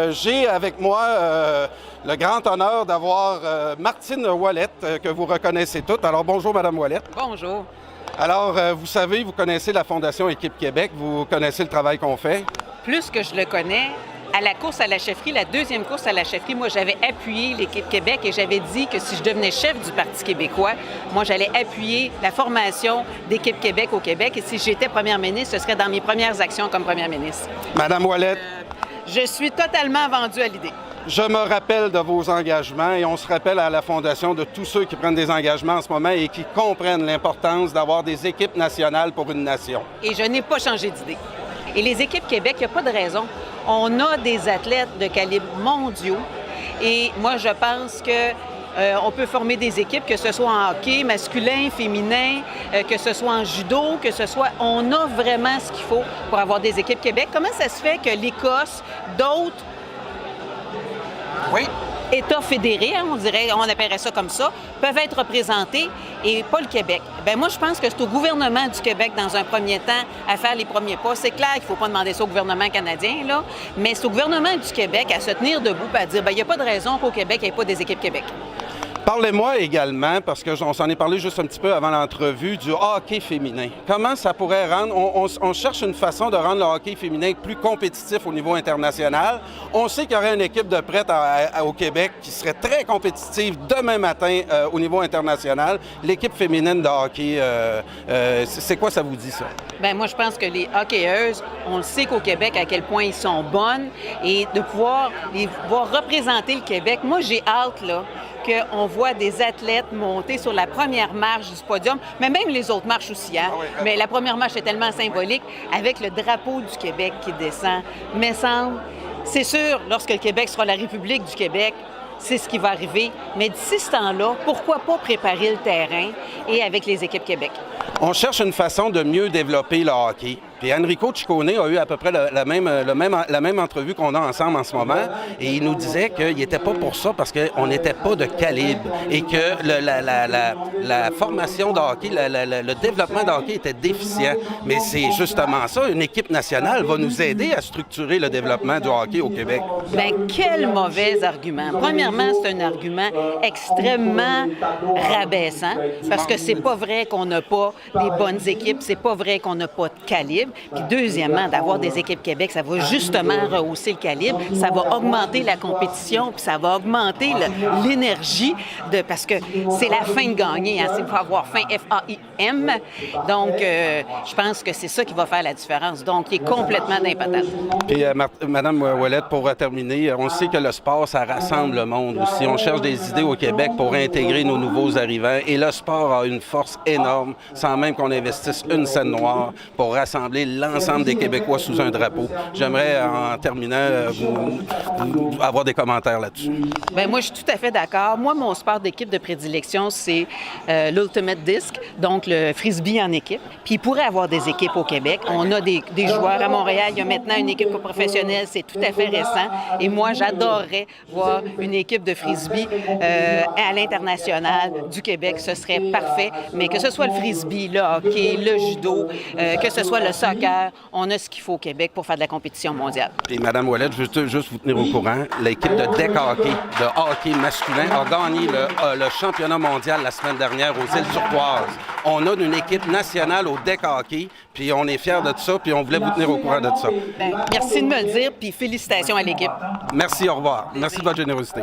J'ai avec moi le grand honneur d'avoir Martine Ouellette, que vous reconnaissez toutes. Alors, bonjour, Madame Ouellette. Bonjour. Alors, vous savez, vous connaissez la Fondation Équipe Québec, vous connaissez le travail qu'on fait. Plus que je le connais, à la course à la chefferie, la deuxième course à la chefferie, moi, j'avais appuyé l'Équipe Québec et j'avais dit que si je devenais chef du Parti québécois, moi, j'allais appuyer la formation d'Équipe Québec au Québec. Et si j'étais première ministre, ce serait dans mes premières actions comme première ministre. Madame Ouellette. Je suis totalement vendue à l'idée. Je me rappelle de vos engagements et on se rappelle à la Fondation de tous ceux qui prennent des engagements en ce moment et qui comprennent l'importance d'avoir des équipes nationales pour une nation. Et je n'ai pas changé d'idée. Et les équipes Québec, il n'y a pas de raison. On a des athlètes de calibre mondiaux et moi, je pense que on peut former des équipes, que ce soit en hockey, masculin, féminin, que ce soit en judo, que ce soit... On a vraiment ce qu'il faut pour avoir des équipes Québec. Comment ça se fait que l'Écosse, d'autres États fédérés, on appellerait ça comme ça, peuvent être représentés et pas le Québec? Bien, moi, je pense que c'est au gouvernement du Québec, dans un premier temps, à faire les premiers pas. C'est clair qu'il ne faut pas demander ça au gouvernement canadien, là, mais c'est au gouvernement du Québec à se tenir debout et à dire, bien, il n'y a pas de raison qu'au Québec, il n'y ait pas des équipes Québec. Parlez-moi également, parce qu'on s'en est parlé juste un petit peu avant l'entrevue, du hockey féminin. Comment ça pourrait rendre... On cherche une façon de rendre le hockey féminin plus compétitif au niveau international. On sait qu'il y aurait une équipe de prête au Québec qui serait très compétitive demain matin au niveau international. L'équipe féminine de hockey, c'est quoi ça vous dit, ça? Bien, moi, je pense que les hockeyeuses, on le sait qu'au Québec, à quel point ils sont bonnes et de pouvoir les voir représenter le Québec. Moi, j'ai hâte, là, qu'on voit des athlètes monter sur la première marche du podium, mais même les autres marches aussi, hein? Mais la première marche est tellement symbolique, avec le drapeau du Québec qui descend. Mais c'est sûr, lorsque le Québec sera la République du Québec, c'est ce qui va arriver. Mais d'ici ce temps-là, pourquoi pas préparer le terrain et avec les équipes Québec? On cherche une façon de mieux développer le hockey. Puis Enrico Ciccone a eu à peu près la même entrevue qu'on a ensemble en ce moment. Et il nous disait qu'il n'était pas pour ça parce qu'on n'était pas de calibre. Et que la formation de hockey, le développement de hockey était déficient. Mais c'est justement ça. Une équipe nationale va nous aider à structurer le développement du hockey au Québec. Bien, quel mauvais argument. Premièrement, c'est un argument extrêmement rabaissant parce que c'est pas vrai qu'on n'a pas des bonnes équipes, c'est pas vrai qu'on n'a pas de calibre. Puis deuxièmement, d'avoir des équipes Québec, ça va justement rehausser le calibre, ça va augmenter la compétition, puis ça va augmenter l'énergie, parce que c'est la fin de gagner, hein, c'est pour avoir faim, F-A-I-M. Donc, je pense que c'est ça qui va faire la différence. Donc, il est complètement d'impatate. Puis, Madame Ouellette, pour terminer, on sait que le sport, ça rassemble le monde aussi. On cherche des idées au Québec pour intégrer nos nouveaux arrivants, et le sport a une force énorme, sans même qu'on investisse une scène noire pour rassembler l'ensemble des Québécois sous un drapeau. J'aimerais, en terminant, avoir des commentaires là-dessus. Bien, moi, je suis tout à fait d'accord. Moi, mon sport d'équipe de prédilection, c'est l'Ultimate Disc, donc le frisbee en équipe. Puis il pourrait avoir des équipes au Québec. On a des joueurs à Montréal. Il y a maintenant une équipe professionnelle. C'est tout à fait récent. Et moi, j'adorerais voir une équipe de frisbee à l'international du Québec. Ce serait parfait. Mais que ce soit le frisbee, le hockey, le judo, que ce soit le soccer, on a ce qu'il faut au Québec pour faire de la compétition mondiale. Et Mme Ouellette, je veux juste vous tenir au courant, l'équipe de deck hockey, de hockey masculin, a gagné le championnat mondial la semaine dernière aux Îles-Turquoises. On a une équipe nationale au deck hockey, puis on est fiers de ça, puis on voulait vous tenir au courant de ça. Bien, merci de me le dire, puis félicitations à l'équipe. Merci, au revoir. Merci de votre générosité.